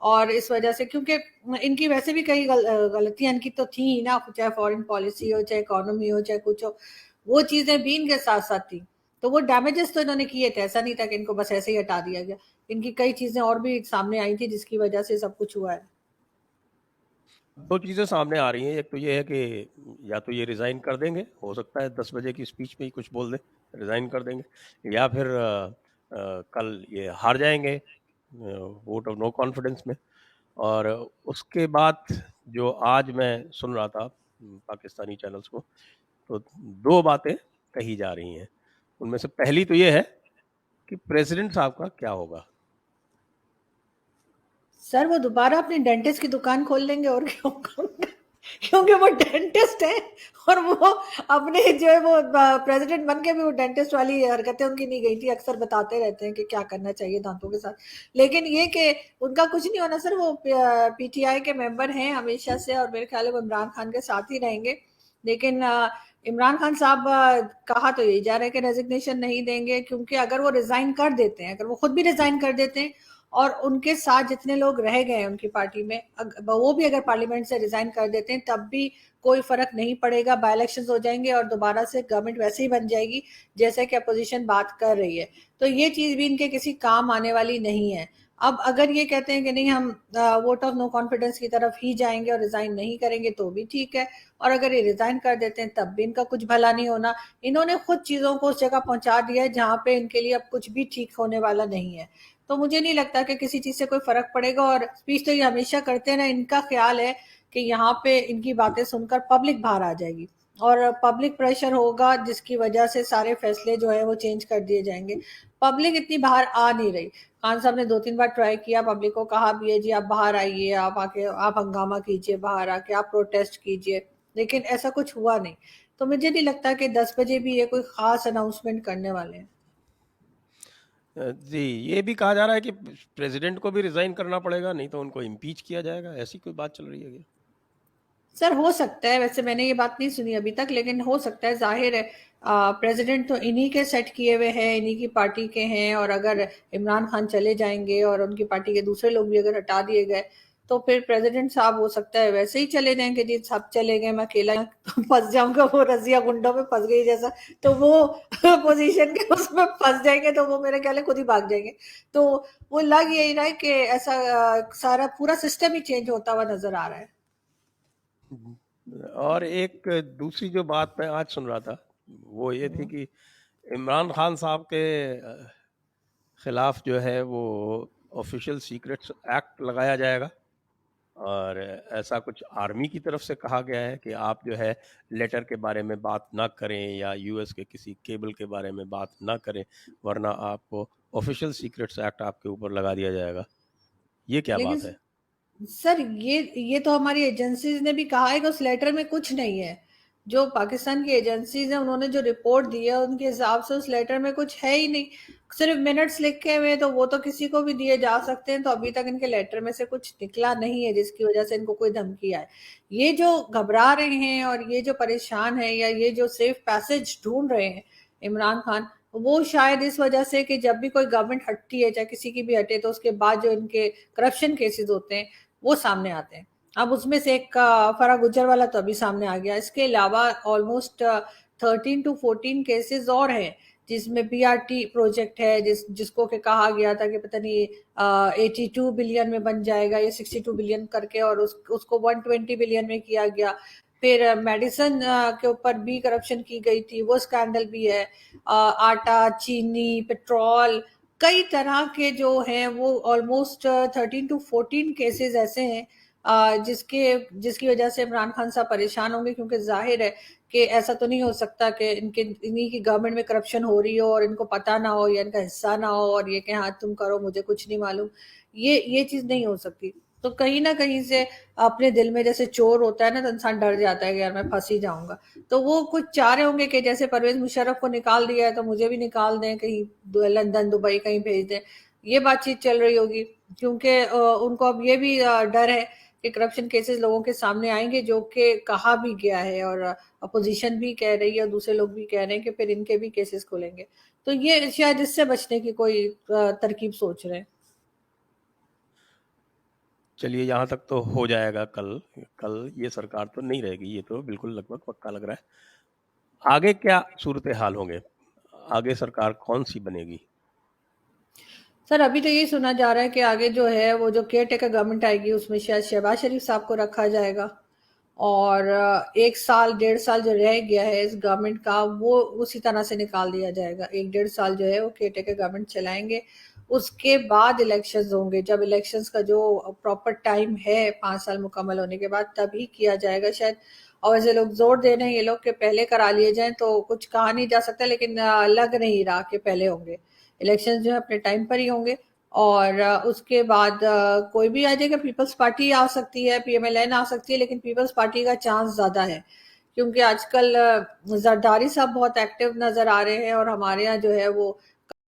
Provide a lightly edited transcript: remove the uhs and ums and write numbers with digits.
اور اس وجہ سے کیونکہ ان کی ویسے بھی کئی غلطیاں ان کی تو تھیں ہی نا، چاہے فورن پالیسی ہو، چاہے اکانومی ہو، چاہے کچھ ہو، وہ چیزیں بھی ان کے ساتھ ساتھ تھیں. تو وہ ڈیمیجز تو انہوں نے کیے تھے، ایسا نہیں تھا کہ ان کو بس ایسے ہی ہٹا دیا گیا. ان کی کئی چیزیں اور بھی سامنے آئی تھی جس کی وجہ سے سب کچھ ہوا ہے. دو چیزیں سامنے آ رہی ہیں. ایک تو یہ ہے کہ یا تو یہ ریزائن کر دیں گے، ہو سکتا ہے 10 بجے کی اسپیچ میں ہی کچھ بول دیں، ریزائن کر دیں گے، یا پھر کل یہ ہار جائیں گے ووٹ آف نو کانفیڈنس میں. اور اس کے بعد جو آج میں سن رہا تھا پاکستانی چینلز کو، تو دو باتیں کہی جا رہی ہیں. ان میں سے پہلی تو یہ ہے کہ پریزیڈنٹ صاحب کا کیا ہوگا. سر وہ دوبارہ اپنی ڈینٹسٹ کی دکان کھول لیں گے اور کیوں، کیونکہ وہ ڈینٹسٹ ہیں اور وہ اپنے جو ہے وہ پریزیڈنٹ بن کے بھی وہ ڈینٹسٹ والی حرکتیں ان کی نہیں گئی تھی. اکثر بتاتے رہتے ہیں کہ کیا کرنا چاہیے دانتوں کے ساتھ، لیکن یہ کہ ان کا کچھ نہیں ہونا سر. وہ پی ٹی آئی کے ممبر ہیں ہمیشہ سے، اور میرے خیال ہے وہ عمران خان کے ساتھ ہی رہیں گے. لیکن عمران خان صاحب کہا تو یہی جا رہا ہے کہ ریزگنیشن نہیں دیں گے، کیونکہ اگر وہ ریزائن کر دیتے ہیں، اگر وہ خود بھی ریزائن کر دیتے ہیں اور ان کے ساتھ جتنے لوگ رہ گئے ہیں ان کی پارٹی میں، وہ بھی اگر پارلیمنٹ سے ریزائن کر دیتے ہیں تب بھی کوئی فرق نہیں پڑے گا. بائی الیکشنز ہو جائیں گے اور دوبارہ سے گورنمنٹ ویسے ہی بن جائے گی جیسے کہ اپوزیشن بات کر رہی ہے. تو یہ چیز بھی ان کے کسی کام آنے والی نہیں ہے. اب اگر یہ کہتے ہیں کہ نہیں ہم ووٹ آف نو کانفیڈنس کی طرف ہی جائیں گے اور ریزائن نہیں کریں گے تو بھی ٹھیک ہے، اور اگر یہ ریزائن کر دیتے ہیں تب بھی ان کا کچھ بھلا نہیں ہونا. انہوں نے خود چیزوں کو اس جگہ پہنچا دیا ہے جہاں پہ ان کے لیے اب کچھ بھی ٹھیک ہونے والا نہیں ہے. تو مجھے نہیں لگتا کہ کسی چیز سے کوئی فرق پڑے گا. اور اسپیچ تو یہ ہمیشہ کرتے ہیں نا، ان کا خیال ہے کہ یہاں پہ ان کی باتیں سن کر پبلک باہر آ جائے گی اور پبلک پریشر ہوگا جس کی وجہ سے سارے فیصلے جو ہے وہ چینج کر دیے جائیں گے. پبلک اتنی باہر آ نہیں رہی. خان صاحب نے 2-3 بار ٹرائی کیا، پبلک کو کہا بھی ہے جی آپ باہر آئیے، آپ آ کے آپ ہنگامہ کیجئے، باہر آ کے آپ پروٹیسٹ کیجئے، لیکن ایسا کچھ ہوا نہیں. تو مجھے نہیں لگتا کہ 10 بجے بھی یہ کوئی خاص اناؤنسمنٹ کرنے والے ہیں. جی یہ بھی کہا جا رہا ہے کہ پریزیڈنٹ کو بھی ریزائن کرنا پڑے گا، نہیں تو ان کو امپیچ کیا جائے گا، ایسی کوئی بات چل رہی ہے کیا؟ سر ہو سکتا ہے، ویسے میں نے یہ بات نہیں سنی ابھی تک، لیکن ہو سکتا ہے. ظاہر ہے پریزیڈنٹ تو انہی کے سیٹ کیے ہوئے ہیں، انہی کی پارٹی کے ہیں، اور اگر عمران خان چلے جائیں گے اور ان کی پارٹی کے دوسرے لوگ بھی اگر ہٹا دیے گئے تو پھر پریزیڈنٹ صاحب ہو سکتا ہے ویسے ہی چلے جائیں کہ جی سب چلے گئے، میں اکیلا پھنس جاؤں گا، وہ رضیہ گنڈوں میں پھنس گئی جیسا، تو وہ پوزیشن کے اس میں پھنس جائیں گے تو وہ میرے خیال ہے خود ہی بھاگ جائیں گے. تو وہ لگ یہی رہا ہے کہ ایسا سارا پورا سسٹم ہی چینج ہوتا ہوا نظر آ رہا ہے. اور ایک دوسری جو بات میں آج سن رہا تھا وہ یہ تھی کہ عمران خان صاحب کے خلاف جو ہے وہ آفیشیل سیکرٹس ایکٹ لگایا جائے گا، اور ایسا کچھ آرمی کی طرف سے کہا گیا ہے کہ آپ جو ہے لیٹر کے بارے میں بات نہ کریں یا یو ایس کے کسی کیبل کے بارے میں بات نہ کریں، ورنہ آپ کو آفیشیل سیکرٹس ایکٹ آپ کے اوپر لگا دیا جائے گا. یہ کیا لیکن بات ہے؟ سر یہ تو ہماری ایجنسیز نے بھی کہا ہے کہ اس لیٹر میں کچھ نہیں ہے. جو پاکستان کی ایجنسیز ہیں انہوں نے جو رپورٹ دی ہے ان کے حساب سے اس لیٹر میں کچھ ہے ہی نہیں. صرف منٹس لکھے ہوئے تو وہ تو کسی کو بھی دیے جا سکتے ہیں، تو ابھی تک ان کے لیٹر میں سے کچھ نکلا نہیں ہے جس کی وجہ سے ان کو کوئی دھمکی آئے. یہ جو گھبرا رہے ہیں اور یہ جو پریشان ہے یا یہ جو سیف پیسج ڈھونڈ رہے ہیں عمران خان، وہ شاید اس وجہ سے کہ جب بھی کوئی گورنمنٹ ہٹتی ہے چاہے کسی کی بھی ہٹے تو اس کے بعد جو ان کے کرپشن کیسز ہوتے ہیں وہ سامنے آتے ہیں. اب اس میں سے ایک فرا گجر والا تو ابھی سامنے آ گیا، اس کے علاوہ آلموسٹ 13 to 14 کیسز اور ہیں جس میں بی آر ٹی پروجیکٹ ہے جس کو کہ کہا گیا تھا کہ پتہ نہیں 82 بلین میں بن جائے گا یا 62 بلین کر کے، اور اس کو 120 بلین میں کیا گیا. پھر میڈیسن کے اوپر بھی کرپشن کی گئی تھی، وہ اسکینڈل بھی ہے. آٹا، چینی، پیٹرول، کئی طرح کے جو ہیں وہ آلموسٹ 13 to 14 کیسز ایسے ہیں جس کی وجہ سے عمران خان صاحب پریشان ہوں گے، کیونکہ ظاہر ہے کہ ایسا تو نہیں ہو سکتا کہ انہی کی گورنمنٹ میں کرپشن ہو رہی ہو اور ان کو پتہ نہ ہو یا ان کا حصہ نہ ہو اور یہ کہ ہاں تم کرو مجھے کچھ نہیں معلوم. یہ چیز نہیں ہو سکتی. تو کہیں نہ کہیں سے اپنے دل میں جیسے چور ہوتا ہے نا تو انسان ڈر جاتا ہے کہ یار میں پھنس ہی جاؤں گا. تو وہ کچھ چاہ رہے ہوں گے کہ جیسے پرویز مشرف کو نکال دیا ہے تو مجھے بھی نکال دیں، کہیں لندن دبئی کہیں بھیج دیں. یہ بات چیت چل رہی ہوگی کیونکہ ان کو اب یہ بھی ڈر ہے کہ کرپشن کیسز لوگوں کے سامنے آئیں گے جو کہ کہا بھی گیا ہے اور اپوزیشن بھی کہہ رہی ہے اور دوسرے لوگ بھی کہہ رہے ہیں کہ پھر ان کے بھی کیسز کھولیں گے. تو یہ شاید اس سے بچنے کی کوئی ترکیب سوچ رہے ہیں. چلیے یہاں تک تو ہو جائے گا. کل یہ سرکار تو نہیں رہے گی, یہ تو بالکل لگ بھگ پکا لگ رہا ہے. آگے کیا صورتحال ہوں گے, آگے سرکار کون سی بنے گی؟ سر ابھی تو یہی سنا جا رہا ہے کہ آگے جو ہے وہ جو کیئر ٹیکر گورنمنٹ آئے گی اس میں شاید شہباز شریف صاحب کو رکھا جائے گا, اور 1 سال 1.5 سال جو رہ گیا ہے اس گورنمنٹ کا وہ اسی طرح سے نکال دیا جائے گا. 1 1.5 سال جو ہے وہ کیئر ٹیکر گورنمنٹ چلائیں گے. اس کے بعد الیکشنز ہوں گے, جب الیکشنز کا جو پراپر ٹائم ہے 5 سال مکمل ہونے کے بعد تب ہی کیا جائے گا شاید. اور ویسے لوگ زور دے رہے ہیں یہ لوگ کہ پہلے کرا لیے جائیں, تو کچھ کہا نہیں جا سکتا, لیکن لگ نہیں رہا کہ پہلے ہوں گے. الیکشن جو ہے اپنے ٹائم پر ہی ہوں گے, اور اس کے بعد کوئی بھی آ جائے گا. پیپلز پارٹی آ سکتی ہے, پی ایم ایل این آ سکتی ہے, لیکن پیپلز پارٹی کا چانس زیادہ ہے کیونکہ آج کل زرداری صاحب بہت ایکٹیو نظر آ رہے ہیں, اور ہمارے ہاں جو ہے وہ